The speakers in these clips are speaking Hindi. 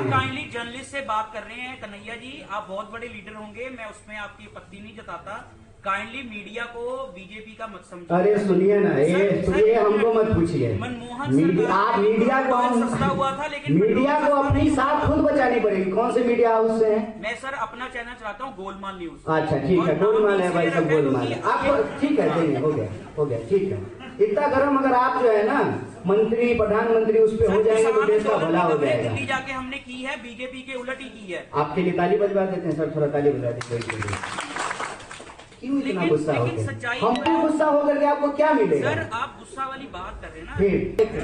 हैं। काइंडली जर्नलिस्ट से बात कर रहे हैं। कन्हैया जी, आप बहुत बड़े लीडर होंगे, मैं उसमें आपकी आपत्ति नहीं जताता। काइंडली मीडिया को बीजेपी का मत समझिए। अरे सुनिए ना, ये हमको मत पूछिए। मनमोहन आप मीडिया को सस्ता हुआ था, लेकिन मीडिया को अपनी साथ खुद बचानी पड़ेगी। कौन से मीडिया हाउस से हैं? मैं सर अपना चैनल चलाता हूँ, गोलमाल न्यूज। अच्छा ठीक है, गोलमाल है भाई, सब गोलमाल है। आप ठीक है, देंगे, हो गया ठीक है। इतना गरम अगर आप जो है ना मंत्री प्रधानमंत्री उस पे हो जाएंगे तो देश का भला हो जाएगा। दिल्ली जाके हमने की है, बीजेपी के उलट ही की है। आपके लिए ताली बजवा देते हैं सर, थोड़ा ताली बजवा दीजिए। क्यों इतना गुस्सा हो गया? हम पे गुस्सा होकर के आपको क्या मिलेगा? सर आप गुस्सा वाली बात कर रहे हैं ना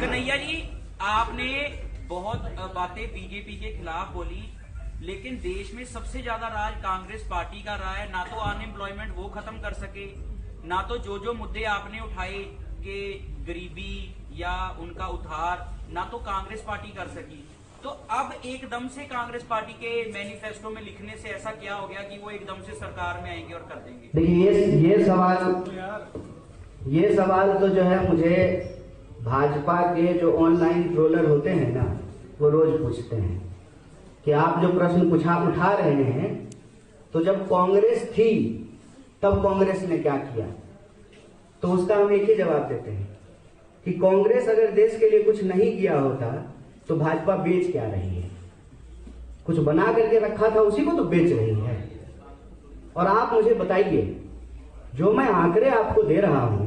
कन्हैया जी, आपने बहुत बातें बीजेपी के खिलाफ बोली, लेकिन देश में सबसे ज्यादा राज कांग्रेस पार्टी का रहा है। ना तो अनएम्प्लॉयमेंट वो खत्म कर सके, ना तो जो मुद्दे आपने उठाए कि गरीबी या उनका उद्धार, ना तो कांग्रेस पार्टी कर सकी। तो अब एकदम से कांग्रेस पार्टी के मैनिफेस्टो में लिखने से ऐसा क्या हो गया कि वो एकदम से सरकार में आएंगे और कर देंगे? देखिए ये सवाल तो जो है मुझे भाजपा के जो ऑनलाइन ट्रोलर होते हैं ना, वो रोज पूछते हैं कि आप जो प्रश्न उठा रहे हैं, तो जब कांग्रेस थी तब कांग्रेस ने क्या किया? तो उसका हम एक ही जवाब देते हैं कि कांग्रेस अगर देश के लिए कुछ नहीं किया होता तो भाजपा बेच क्या रही है? कुछ बना करके रखा था, उसी को तो बेच रही है। और आप मुझे बताइए, जो मैं आंकड़े आपको दे रहा हूं,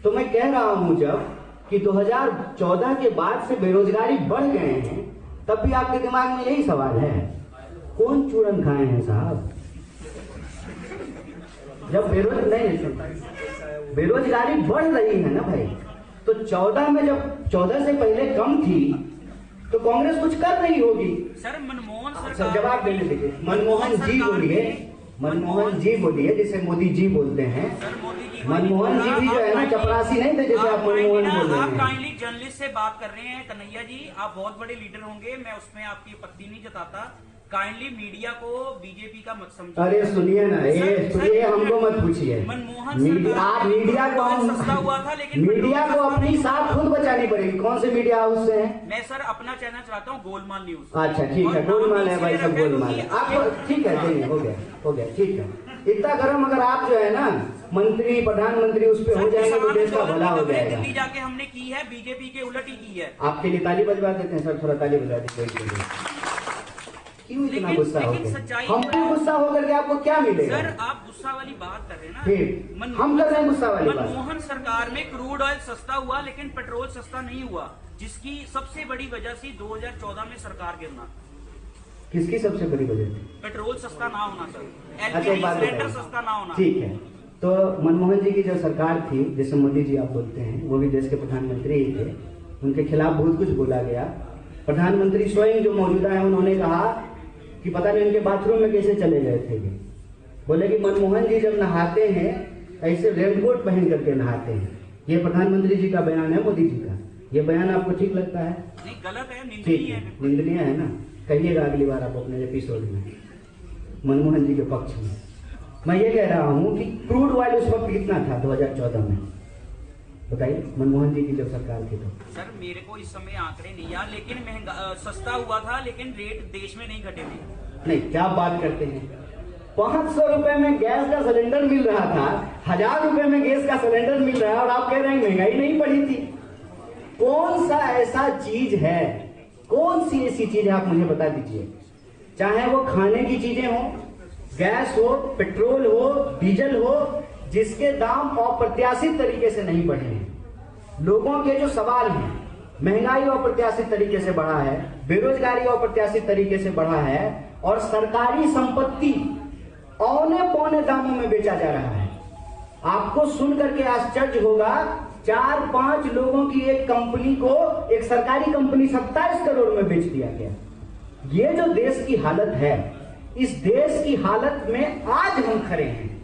तो मैं कह रहा हूं जब कि 2014 के बाद से बेरोजगारी बढ़ गए हैं, तब भी आपके दिमाग में यही सवाल है। कौन चूरन खाए हैं साहब? जब बेरोजगारी बढ़ रही है ना भाई, तो 14 में जब 14 से पहले कम थी तो कांग्रेस कुछ कर रही होगी। सर मनमोहन सर जवाब देने दीजिए। मनमोहन जी बोलिए, जिसे मोदी जी बोलते हैं। मनमोहन जी भी जो है ना चपरासी नहीं थे जैसे आप मनमोहन बोल रहे हैं। आप काइंडली जर्नलिस्ट से बात कर रहे हैं। कन्हैया जी, आप बहुत बड़े लीडर होंगे, मैं उसमें आपकी आपत्ति नहीं जताता। काइंडली मीडिया को बीजेपी का मत समझिए। अरे सुनिए ना, ये हमको मत पूछिए। मनमोहन आप मीडिया को सस्ता हुआ था, लेकिन मीडिया को अपनी साथ खुद बचानी पड़ेगी। कौन से मीडिया हाउस से हैं? मैं सर अपना चैनल चलाता हूँ, गोलमाल न्यूज। अच्छा ठीक है, गोलमाल है भाई, सब गोलमाल है। आप ठीक है, देंगे, हो गया ठीक है। इतना गरम अगर आप जो है ना मंत्री प्रधानमंत्री उस पे हो जाएंगे तो देश का भला हो जाएगा। दिल्ली जाके हमने की है, बीजेपी के उलट ही की है। आपके लिए ताली बजवा देते हैं सर, थोड़ा ताली बजवा दीजिए। क्यों इतना गुस्सा हो गया? हम पे गुस्सा होकर के आपको क्या मिलेगा? सर आप गुस्सा वाली बात कर रहे हैं ना, फिर हम कर रहे हैं गुस्सा वाली बात। मनमोहन सरकार में क्रूड ऑयल सस्ता हुआ, लेकिन पेट्रोल सस्ता नहीं हुआ, जिसकी सबसे बड़ी वजह थी 2014 में सरकार गिरना। किसकी सबसे बड़ी वजह थी? पेट्रोल सस्ता ना होना सर, अच्छा एक बात सिलेंडर सस्ता ना होना। ठीक है, तो मनमोहन जी की जो सरकार थी, जैसे मोदी जी आप बोलते हैं, वो भी देश के प्रधानमंत्री ही थे, उनके खिलाफ बहुत कुछ बोला गया। प्रधानमंत्री स्वयं जो मौजूदा है, उन्होंने कहा कि पता नहीं उनके बाथरूम में कैसे चले गए थे। बोले कि मनमोहन जी जब नहाते हैं ऐसे रेनकोट पहन करके नहाते हैं। ये प्रधानमंत्री जी का बयान है, मोदी जी का। ये बयान आपको ठीक लगता है? नहीं, गलत है, ठीक है, निंदनीय है ना। कहिएगा अगली बार आप अपने एपिसोड में मनमोहन जी के पक्ष में। मैं ये कह रहा हूँ कि क्रूड ऑयल उस वक्त कितना था 2014 में? बताइए, मनमोहन जी की जब सरकार थी तो। सर मेरे को इस समय आंकड़े नहीं याद, लेकिन महंगा सस्ता हुआ था, लेकिन रेट देश में नहीं घटे थे। नहीं, क्या बात करते हैं? 500 रुपए में गैस का सिलेंडर मिल रहा था, 1000 रुपए में गैस का सिलेंडर मिल रहा है, और आप कह रहे हैं महंगाई नहीं बढ़ी थी। कौन सा ऐसा चीज है, कौन सी ऐसी चीज है, आप मुझे बता दीजिए। चाहे वो खाने की चीजें हो, गैस हो, पेट्रोल हो, डीजल हो, जिसके दाम अप्रत्याशित तरीके से नहीं बढ़े हैं। लोगों के जो सवाल हैं, महंगाई अप्रत्याशित तरीके से बढ़ा है, बेरोजगारी अप्रत्याशित तरीके से बढ़ा है, और सरकारी संपत्ति औने पौने दामों में बेचा जा रहा है। आपको सुन करके आश्चर्य होगा, 4-5 लोगों की एक कंपनी को, एक सरकारी कंपनी 27 करोड़ में बेच दिया गया। ये जो देश की हालत है, इस देश की हालत में आज हम खड़े हैं।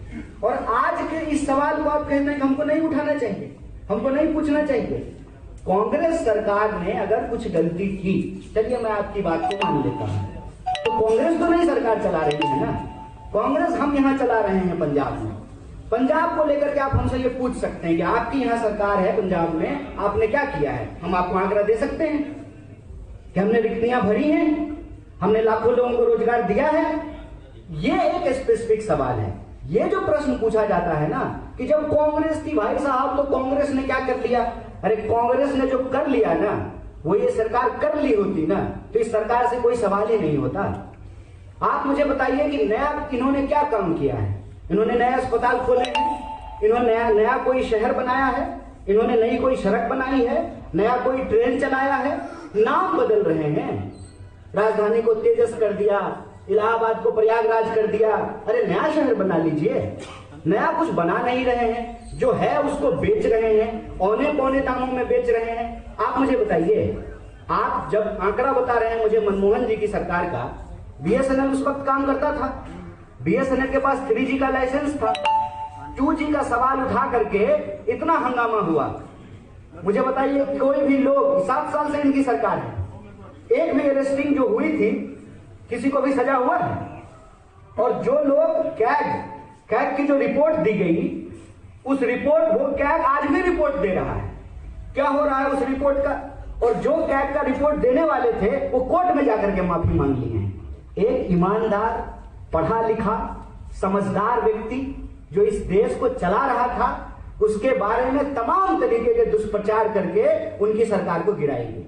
और आज के इस सवाल को आप कहते हैं कि हमको नहीं उठाना चाहिए, हमको नहीं पूछना चाहिए। कांग्रेस सरकार ने अगर कुछ गलती की, चलिए मैं आपकी बात को मान लेता हूं, तो कांग्रेस तो नहीं सरकार चला रही है ना, कांग्रेस हम यहां चला रहे हैं पंजाब में। पंजाब को लेकर के आप हमसे ये पूछ सकते हैं कि आपकी यहां सरकार है पंजाब में, आपने क्या किया है? हम आपको आंकड़ा दे सकते हैं कि हमने रिक्तियां भरी हैं, हमने लाखों लोगों को रोजगार दिया है? ये एक स्पेसिफिक सवाल है। ये जो प्रश्न पूछा जाता है ना कि जब कांग्रेस थी भाई साहब तो कांग्रेस ने क्या कर लिया, अरे कांग्रेस ने जो कर लिया ना वो ये सरकार कर ली होती ना तो इस सरकार से कोई सवाल ही नहीं होता। आप मुझे बताइए कि नया इन्होंने क्या काम किया है? इन्होंने नया अस्पताल खोले हैं, इन्होंने नया कोई शहर बनाया है, इन्होंने नई कोई सड़क बनाई है, नया कोई ट्रेन चलाया है? नाम बदल रहे हैं। राजधानी को तेजस कर दिया, इलाहाबाद को प्रयागराज कर दिया। अरे नया शहर बना लीजिए, नया कुछ बना नहीं रहे हैं, जो है उसको बेच रहे हैं, औने पौने दामों में बेच रहे हैं। आप मुझे बताइए, आप जब आंकड़ा बता रहे हैं मुझे मनमोहन जी की सरकार का, बीएसएनएल उस वक्त काम करता था, बीएसएनएल के पास 3G का लाइसेंस था, 2G का सवाल उठा करके इतना हंगामा हुआ। मुझे बताइए कोई भी लोग, 7 साल से इनकी सरकार है, एक भी अरेस्टिंग जो हुई थी किसी को भी सजा हुआ है? और जो लोग कैग की जो रिपोर्ट दी गई उस रिपोर्ट वो कैग आज भी रिपोर्ट दे रहा है। क्या हो रहा है उस रिपोर्ट का? और जो कैग का रिपोर्ट देने वाले थे वो कोर्ट में जाकर के माफी मांग ली है। एक ईमानदार, पढ़ा लिखा, समझदार व्यक्ति जो इस देश को चला रहा था उसके बारे में तमाम तरीके के दुष्प्रचार करके उनकी सरकार को गिराएगी।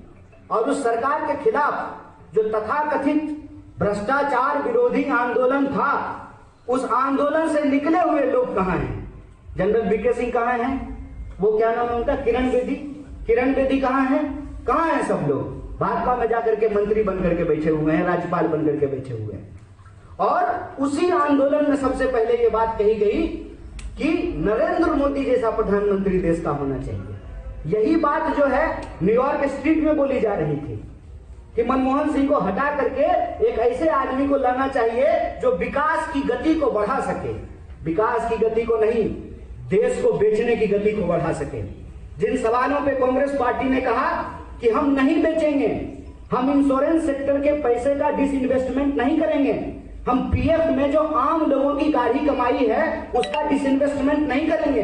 और उस सरकार के खिलाफ जो तथाकथित भ्रष्टाचार विरोधी आंदोलन था, उस आंदोलन से निकले हुए लोग कहां हैं? जनरल वीके सिंह कहां हैं? वो क्या नाम है उनका, किरण बेदी कहां है? कहां है सब लोग? भाजपा में जाकर के मंत्री बनकर के बैठे हुए हैं, राज्यपाल बनकर के बैठे हुए हैं। और उसी आंदोलन में सबसे पहले ये बात कही गई कि नरेंद्र मोदी जैसा प्रधानमंत्री देश का होना चाहिए। यही बात जो है न्यूयॉर्क स्ट्रीट में बोली जा रही थी कि मनमोहन सिंह को हटा करके एक ऐसे आदमी को लाना चाहिए जो विकास की गति को बढ़ा सके, विकास की गति को नहीं, देश को बेचने की गति को बढ़ा सके। जिन सवालों पे कांग्रेस पार्टी ने कहा कि हम नहीं बेचेंगे, हम इंश्योरेंस सेक्टर के पैसे का डिसइन्वेस्टमेंट नहीं करेंगे, हम पीएफ में जो आम लोगों की गाढ़ी कमाई है उसका डिसइन्वेस्टमेंट नहीं करेंगे,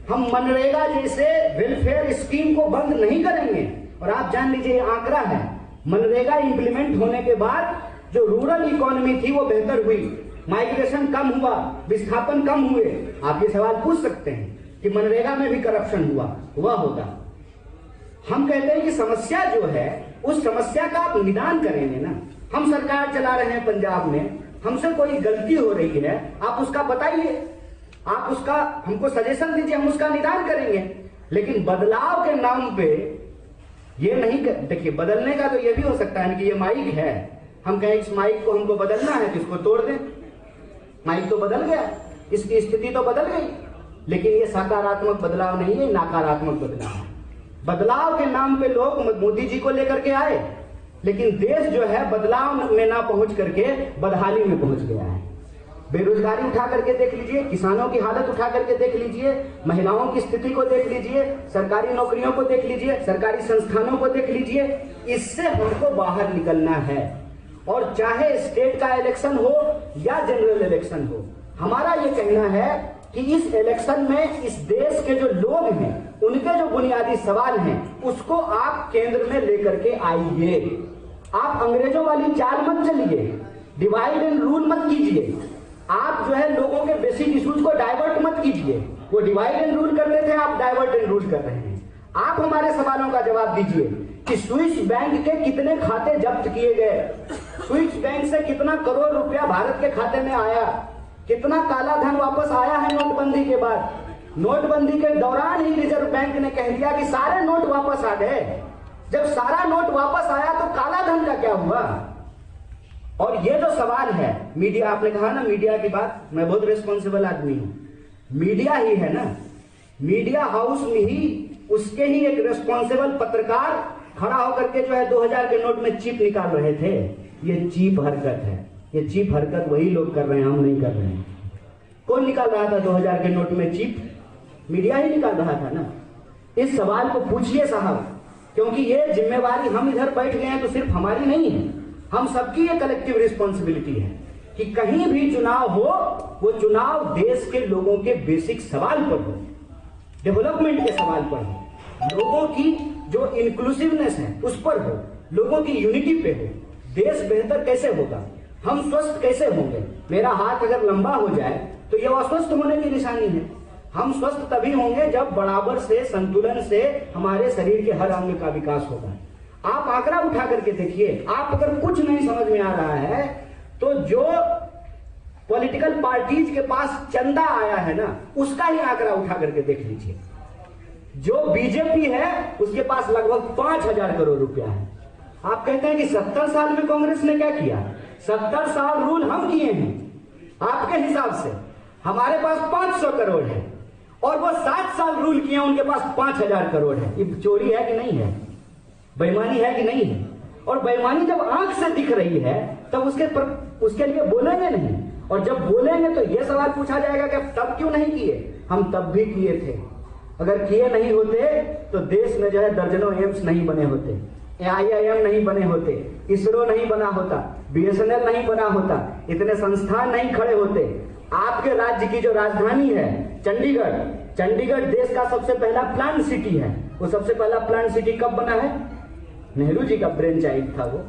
हम मनरेगा जैसे वेलफेयर स्कीम को बंद नहीं करेंगे। और आप जान लीजिए आंकड़ा है, मनरेगा इंप्लीमेंट होने के बाद जो रूरल इकोनॉमी थी वो बेहतर हुई, माइग्रेशन कम हुआ, विस्थापन कम हुए। आप ये सवाल पूछ सकते हैं कि मनरेगा में भी करप्शन हुआ होगा। हम कहते हैं कि समस्या जो है उस समस्या का आप निदान करेंगे ना। हम सरकार चला रहे हैं पंजाब में, हमसे कोई गलती हो रही है, आप उसका बताइए, आप उसका हमको सजेशन दीजिए, हम उसका निदान करेंगे। लेकिन बदलाव के नाम पे ये नहीं, देखिए बदलने का तो ये भी हो सकता है कि ये माइक है, हम कहें इस माइक को हमको बदलना है तो इसको तोड़ दें, माइक तो बदल गया, इसकी स्थिति तो बदल गई। लेकिन ये सकारात्मक बदलाव नहीं है, नकारात्मक बदलाव है। बदलाव के नाम पे लोग मोदी जी को लेकर के आए, लेकिन देश जो है बदलाव में ना पहुंच करके बदहाली में पहुंच गया है। बेरोजगारी उठा करके देख लीजिए, किसानों की हालत उठा करके देख लीजिए, महिलाओं की स्थिति को देख लीजिए, सरकारी नौकरियों को देख लीजिए, सरकारी संस्थानों को देख लीजिए। इससे हमको बाहर निकलना है। और चाहे स्टेट का इलेक्शन हो या जनरल इलेक्शन हो, हमारा ये कहना है कि इस इलेक्शन में इस देश के जो लोग हैं उनके जो बुनियादी सवाल हैं उसको आप केंद्र में लेकर के आइए। आप अंग्रेजों वाली चाल मत चलिए, डिवाइड एंड रूल मत कीजिए। आप जो है लोगों के बेसिक इश्यूज को डाइवर्ट मत कीजिए। वो डिवाइड एंड रूल करते थे, आप डाइवर्ट एंड रूल कर रहे हैं। आप हमारे सवालों का जवाब दीजिए कि स्विस बैंक के कितने खाते जब्त किए गए, स्विस बैंक से कितना करोड़ रुपया भारत के खाते में आया, कितना काला धन वापस आया है नोटबंदी के बाद। नोटबंदी के दौरान ही रिजर्व बैंक ने कह दिया कि सारे नोट वापस आ गए। जब सारा नोट वापस आया तो काला धन का क्या हुआ? और ये जो सवाल है, मीडिया, आपने कहा ना मीडिया की बात, मैं बहुत रिस्पॉन्सिबल आदमी हूं। मीडिया ही है ना, मीडिया हाउस में ही उसके ही एक रिस्पॉन्सिबल पत्रकार खड़ा होकर के जो है 2000 के नोट में चिप निकाल रहे थे। ये चीप हरकत है, ये चीप हरकत वही लोग कर रहे हैं, हम नहीं कर रहे हैं। कौन निकाल रहा था 2000 के नोट में चिप? मीडिया ही निकाल रहा था ना। इस सवाल को पूछिए साहब, क्योंकि ये जिम्मेवारी हम इधर बैठ गए हैं तो सिर्फ हमारी नहीं है, हम सबकी ये कलेक्टिव रिस्पॉन्सिबिलिटी है कि कहीं भी चुनाव हो वो चुनाव देश के लोगों के बेसिक सवाल पर हो, डेवलपमेंट के सवाल पर हो, लोगों की जो इंक्लूसिवनेस है उस पर हो, लोगों की यूनिटी पे हो, देश बेहतर कैसे होगा, हम स्वस्थ कैसे होंगे। मेरा हाथ अगर लंबा हो जाए तो यह अस्वस्थ होने की निशानी है। हम स्वस्थ तभी होंगे जब बराबर से, संतुलन से हमारे शरीर के हर अंग का विकास होगा। आप आंकड़ा उठा करके देखिए, आप अगर कुछ नहीं समझ में आ रहा है तो जो पॉलिटिकल पार्टीज के पास चंदा आया है ना, उसका ही आंकड़ा उठा करके देख लीजिए। जो बीजेपी है उसके पास लगभग 5,000 करोड़ रुपया है। आप कहते हैं कि 70 साल में कांग्रेस ने क्या किया? 70 साल रूल हम किए हैं। आपके हिसाब से हमारे पास 500 करोड़ है और वो 7 साल रूल किए, उनके पास 5,000 करोड़ है। ये चोरी है कि नहीं है? बेईमानी है कि नहीं है? और बेईमानी जब आंख से दिख रही है तब उसके लिए बोलेंगे नहीं, और जब बोलेंगे तो यह सवाल पूछा जाएगा कि तब क्यों नहीं किए? हम तब भी किए थे। अगर किए नहीं होते तो देश में जो है दर्जनों एम्स नहीं बने होते, IIM नहीं बने होते, इसरो नहीं बना होता, BSNL नहीं बना होता, इतने संस्थान नहीं खड़े होते। आपके राज्य की जो राजधानी है चंडीगढ़, चंडीगढ़ देश का सबसे पहला प्लांट सिटी है। वो सबसे पहला प्लांट सिटी कब बना है? नेहरू जी का ब्रेन चाइल्ड था वो।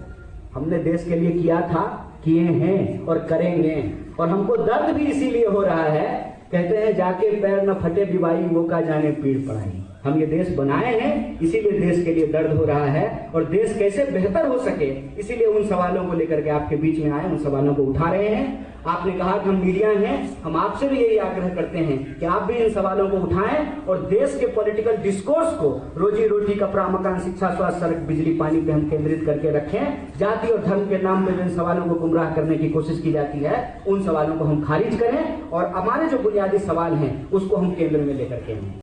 हमने देश के लिए किया था, किए हैं और करेंगे। और हमको दर्द भी इसीलिए हो रहा है, कहते हैं जाके पैर न फटे बिवाई, वो का जाने पीड़ पड़ाई। हम ये देश बनाए हैं, इसीलिए देश के लिए दर्द हो रहा है। और देश कैसे बेहतर हो सके, इसीलिए उन सवालों को लेकर के आपके बीच में आए, उन सवालों को उठा रहे हैं। आपने कहा कि हम मीडिया हैं, हम आपसे भी यही आग्रह करते हैं कि आप भी इन सवालों को उठाएं और देश के पॉलिटिकल डिस्कोर्स को रोजी रोटी, कपड़ा, मकान, शिक्षा, स्वास्थ्य, सड़क, बिजली, पानी पे हम केंद्रित करके रखें। जाति और धर्म के नाम पे जिन सवालों को गुमराह करने की कोशिश की जाती है, उन सवालों को हम खारिज करें और हमारे जो बुनियादी सवाल हैं उसको हम केंद्र में लेकर के आए।